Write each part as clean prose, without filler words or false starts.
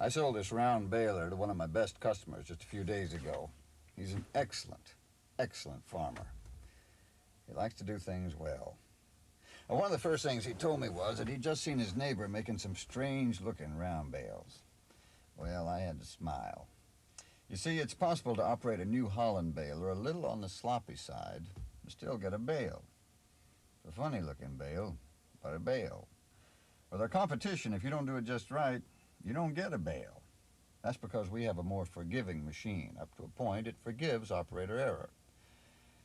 I sold this round baler to one of my best customers just a few days ago. He's an excellent, excellent farmer. He likes to do things well. And one of the first things he told me was that he'd just seen his neighbor making some strange-looking round bales. Well, I had to smile. You see, it's possible to operate a new Holland baler a little on the sloppy side and still get a bale. It's a funny-looking bale, but a bale. With our competition, if you don't do it just right, you don't get a bale. That's because we have a more forgiving machine. Up to a point, it forgives operator error.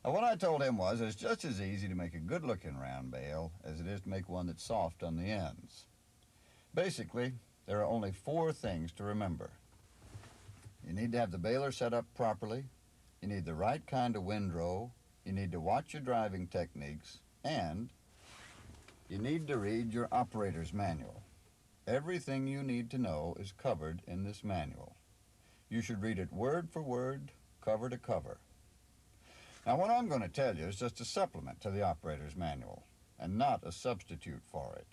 Now, what I told him was it's just as easy to make a good-looking round bale as it is to make one that's soft on the ends. Basically, there are only 4 things to remember. You need to have the baler set up properly, you need the right kind of windrow, you need to watch your driving techniques, and you need to read your operator's manual. Everything you need to know is covered in this manual. You should read it word for word, cover to cover. Now, what I'm going to tell you is just a supplement to the operator's manual, and not a substitute for it.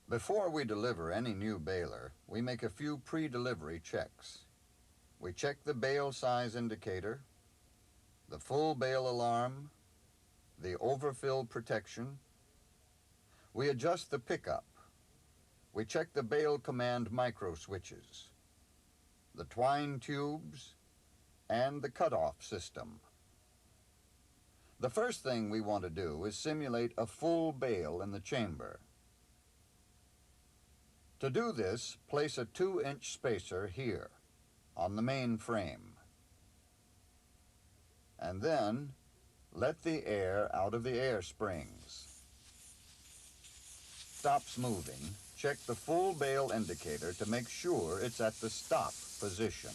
Before we deliver any new baler, we make a few pre-delivery checks. We check the bale size indicator, the full bale alarm, the overfill protection. We adjust the pickup. We check the bale command micro switches, the twine tubes, and the cutoff system. The first thing we want to do is simulate a full bale in the chamber. To do this, place a 2-inch spacer here on the main frame. And then let the air out of the air springs. Stops moving. Check the full bale indicator to make sure it's at the stop position.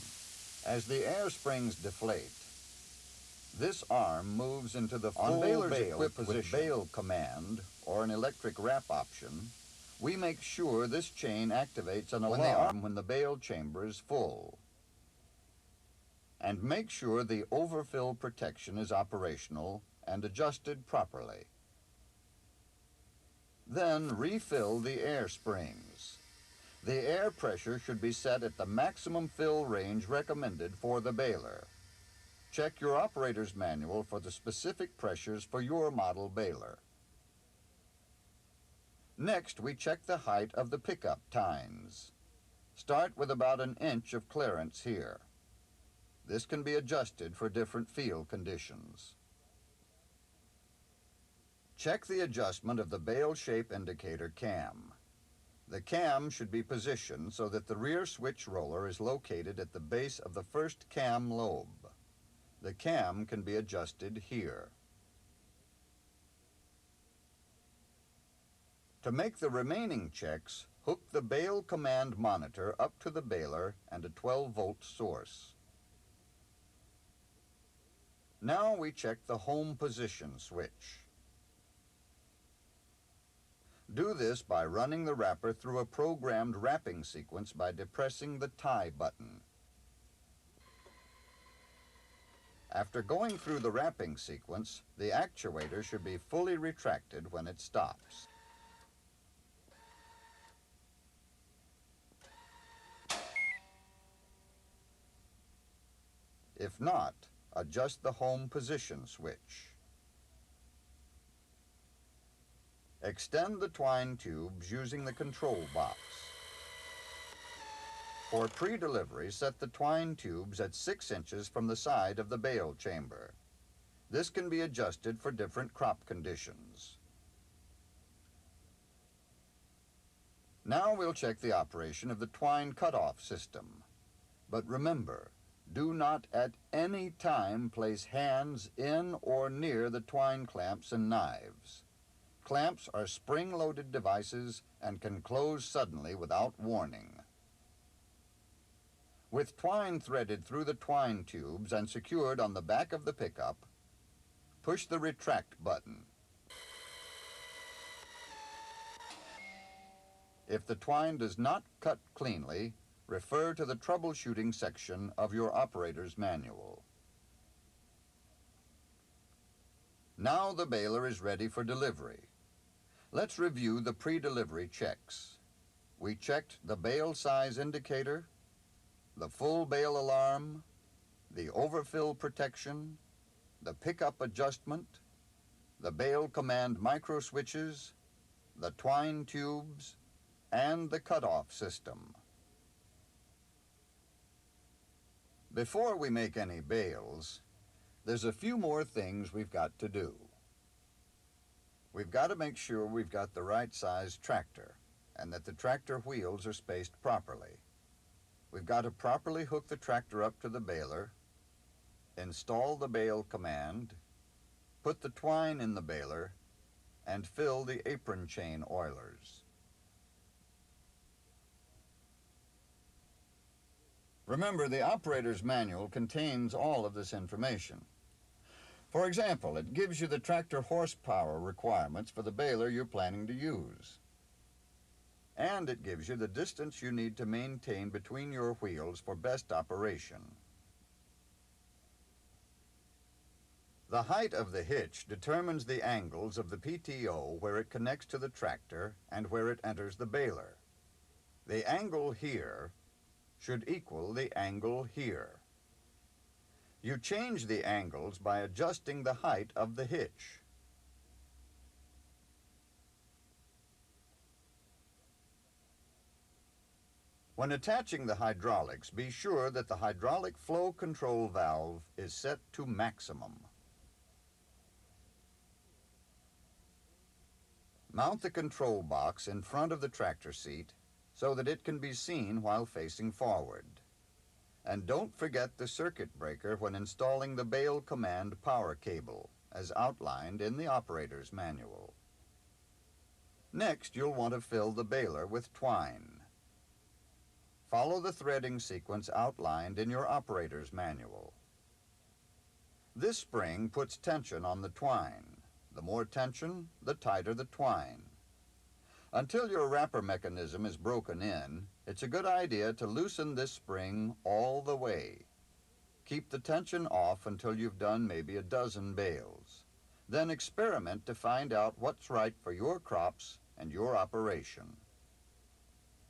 As the air springs deflate, this arm moves into the full bale position. With bale command or an electric wrap option, we make sure this chain activates an alarm when the bale chamber is full. And make sure the overfill protection is operational and adjusted properly. Then refill the air springs. The air pressure should be set at the maximum fill range recommended for the baler. Check your operator's manual for the specific pressures for your model baler. Next, we check the height of the pickup tines. Start with about 1 inch of clearance here. This can be adjusted for different field conditions. Check the adjustment of the bale shape indicator cam. The cam should be positioned so that the rear switch roller is located at the base of the first cam lobe. The cam can be adjusted here. To make the remaining checks, hook the bale command monitor up to the baler and a 12-volt source. Now we check the home position switch. Do this by running the wrapper through a programmed wrapping sequence by depressing the tie button. After going through the wrapping sequence, the actuator should be fully retracted when it stops. If not, adjust the home position switch. Extend the twine tubes using the control box. For pre-delivery, set the twine tubes at 6 inches from the side of the bale chamber. This can be adjusted for different crop conditions. Now we'll check the operation of the twine cutoff system. But remember, do not at any time place hands in or near the twine clamps and knives. Clamps are spring-loaded devices and can close suddenly without warning. With twine threaded through the twine tubes and secured on the back of the pickup, push the retract button. If the twine does not cut cleanly, refer to the troubleshooting section of your operator's manual. Now the baler is ready for delivery. Let's review the pre-delivery checks. we checked the bale size indicator, the full bale alarm, the overfill protection, the pickup adjustment, the bale command micro switches, the twine tubes, and the cutoff system. Before we make any bales, there's a few more things we've got to do. We've got to make sure we've got the right size tractor and that the tractor wheels are spaced properly. We've got to properly hook the tractor up to the baler, install the bale command, put the twine in the baler, and fill the apron chain oilers. Remember, the operator's manual contains all of this information. For example, it gives you the tractor horsepower requirements for the baler you're planning to use. And it gives you the distance you need to maintain between your wheels for best operation. The height of the hitch determines the angles of the PTO where it connects to the tractor and where it enters the baler. The angle here should equal the angle here. You change the angles by adjusting the height of the hitch. When attaching the hydraulics, be sure that the hydraulic flow control valve is set to maximum. Mount the control box in front of the tractor seat so that it can be seen while facing forward. And don't forget the circuit breaker when installing the bale command power cable, as outlined in the operator's manual. Next, you'll want to fill the baler with twine. Follow the threading sequence outlined in your operator's manual. This spring puts tension on the twine. The more tension, the tighter the twine. Until your wrapper mechanism is broken in, it's a good idea to loosen this spring all the way. Keep the tension off until you've done maybe a dozen bales. Then experiment to find out what's right for your crops and your operation.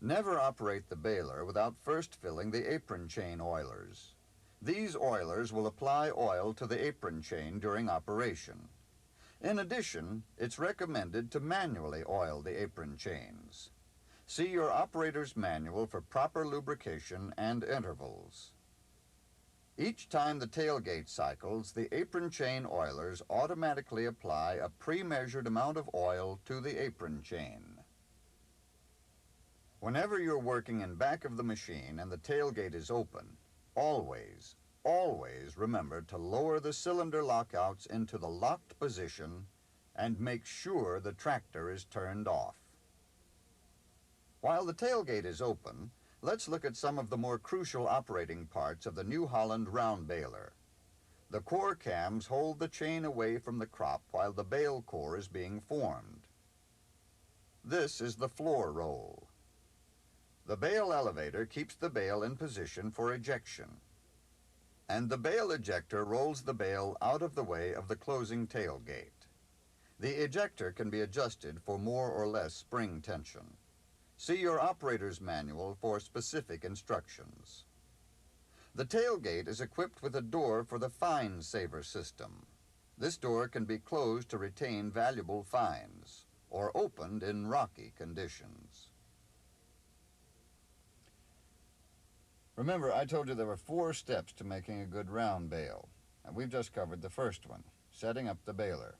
Never operate the baler without first filling the apron chain oilers. These oilers will apply oil to the apron chain during operation. In addition, it's recommended to manually oil the apron chains. See your operator's manual for proper lubrication and intervals. Each time the tailgate cycles, the apron chain oilers automatically apply a pre-measured amount of oil to the apron chain. Whenever you're working in back of the machine and the tailgate is open, always remember to lower the cylinder lockouts into the locked position and make sure the tractor is turned off. While the tailgate is open, let's look at some of the more crucial operating parts of the New Holland round baler. The core cams hold the chain away from the crop while the bale core is being formed. This is the floor roll. The bale elevator keeps the bale in position for ejection, and the bale ejector rolls the bale out of the way of the closing tailgate. The ejector can be adjusted for more or less spring tension. See your operator's manual for specific instructions. The tailgate is equipped with a door for the fine saver system. This door can be closed to retain valuable fines or opened in rocky conditions. Remember, I told you there were 4 steps to making a good round bale, and we've just covered the first one, setting up the baler.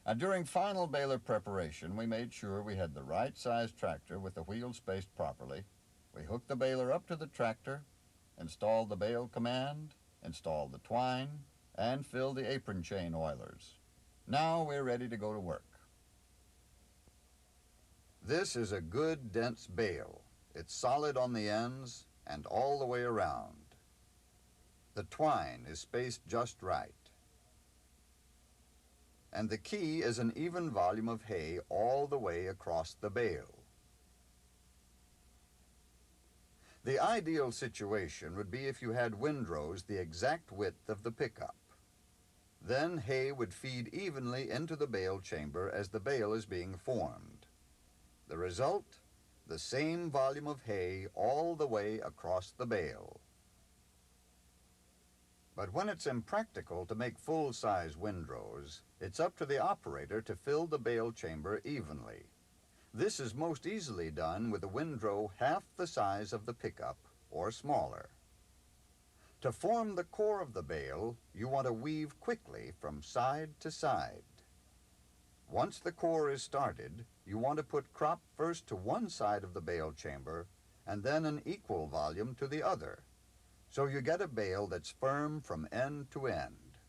Now, during final baler preparation, we made sure we had the right size tractor with the wheels spaced properly. We hooked the baler up to the tractor, installed the bale command, installed the twine, and filled the apron chain oilers. Now we're ready to go to work. This is a good, dense bale. It's solid on the ends and all the way around. The twine is spaced just right. And the key is an even volume of hay all the way across the bale. The ideal situation would be if you had windrows the exact width of the pickup. Then hay would feed evenly into the bale chamber as the bale is being formed. The result? the same volume of hay all the way across the bale. But when it's impractical to make full-size windrows, it's up to the operator to fill the bale chamber evenly. This is most easily done with a windrow half the size of the pickup, or smaller. To form the core of the bale, you want to weave quickly from side to side. Once the core is started, you want to put crop first to one side of the bale chamber and then an equal volume to the other, so you get a bale that's firm from end to end.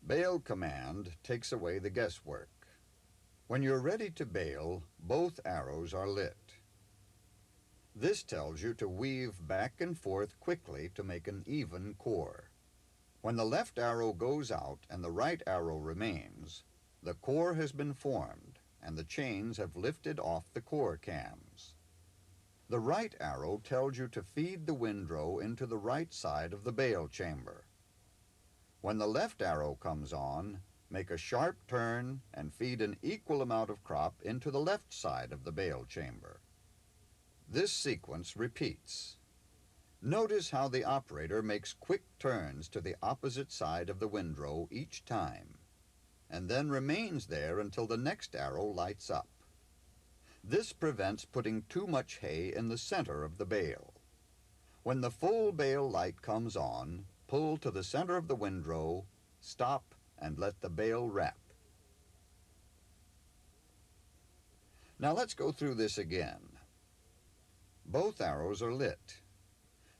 Bale command takes away the guesswork. When you're ready to bale, both arrows are lit. This tells you to weave back and forth quickly to make an even core. When the left arrow goes out and the right arrow remains, the core has been formed and the chains have lifted off the core cams. The right arrow tells you to feed the windrow into the right side of the bale chamber. When the left arrow comes on, make a sharp turn and feed an equal amount of crop into the left side of the bale chamber. This sequence repeats. Notice how the operator makes quick turns to the opposite side of the windrow each time, and then remains there until the next arrow lights up. This prevents putting too much hay in the center of the bale. When the full bale light comes on, pull to the center of the windrow, stop, and let the bale wrap. Now let's go through this again. Both arrows are lit.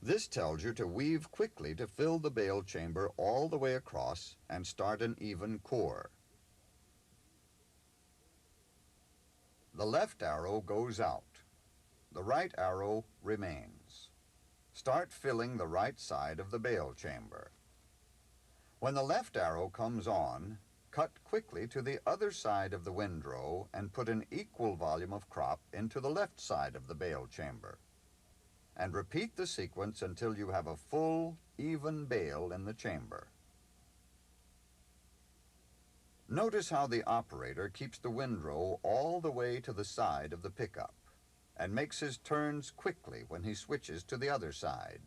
This tells you to weave quickly to fill the bale chamber all the way across and start an even core. The left arrow goes out. The right arrow remains. Start filling the right side of the bale chamber. When the left arrow comes on, cut quickly to the other side of the windrow and put an equal volume of crop into the left side of the bale chamber. And repeat the sequence until you have a full, even bale in the chamber. Notice how the operator keeps the windrow all the way to the side of the pickup and makes his turns quickly when he switches to the other side.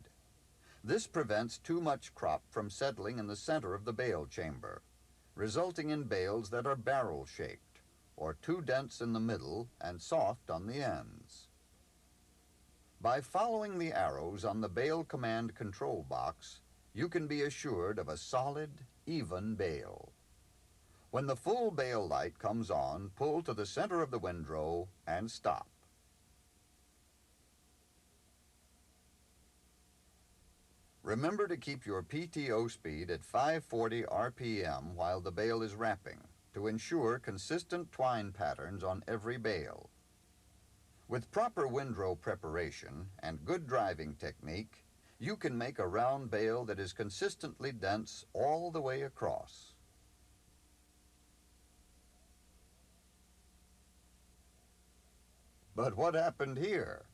This prevents too much crop from settling in the center of the bale chamber, resulting in bales that are barrel-shaped or too dense in the middle and soft on the ends. By following the arrows on the bale command control box, you can be assured of a solid, even bale. When the full bale light comes on, pull to the center of the windrow and stop. Remember to keep your PTO speed at 540 RPM while the bale is wrapping to ensure consistent twine patterns on every bale. With proper windrow preparation and good driving technique, you can make a round bale that is consistently dense all the way across. But what happened here?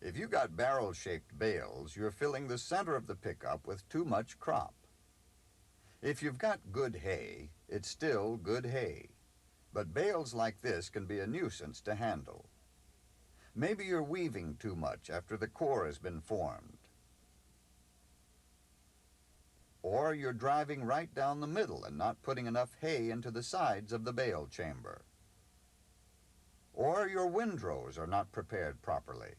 If you got barrel-shaped bales, you're filling the center of the pickup with too much crop. If you've got good hay, it's still good hay. But bales like this can be a nuisance to handle. Maybe you're weaving too much after the core has been formed. Or you're driving right down the middle and not putting enough hay into the sides of the bale chamber. Or your windrows are not prepared properly.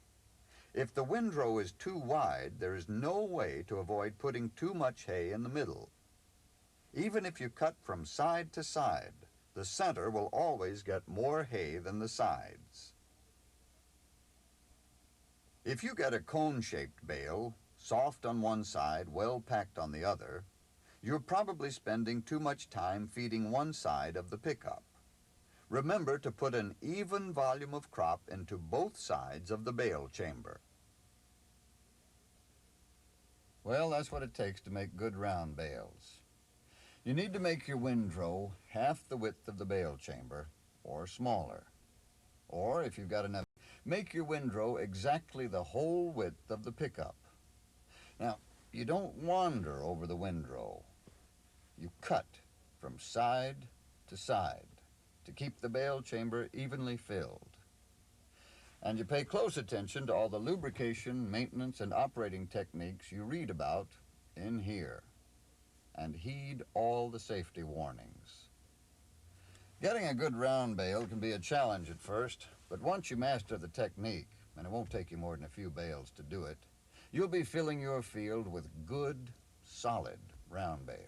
If the windrow is too wide, there is no way to avoid putting too much hay in the middle. Even if you cut from side to side, the center will always get more hay than the sides. If you get a cone-shaped bale, soft on one side, well packed on the other, you're probably spending too much time feeding one side of the pickup. Remember to put an even volume of crop into both sides of the bale chamber. Well, that's what it takes to make good round bales. You need to make your windrow half the width of the bale chamber, or smaller. Or, if you've got enough, make your windrow exactly the whole width of the pickup. Now, you don't wander over the windrow. You cut from side to side. to keep the bale chamber evenly filled. And you pay close attention to all the lubrication, maintenance, and operating techniques you read about in here. And heed all the safety warnings. Getting a good round bale can be a challenge at first, but once you master the technique, and it won't take you more than a few bales to do it, you'll be filling your field with good, solid round bales.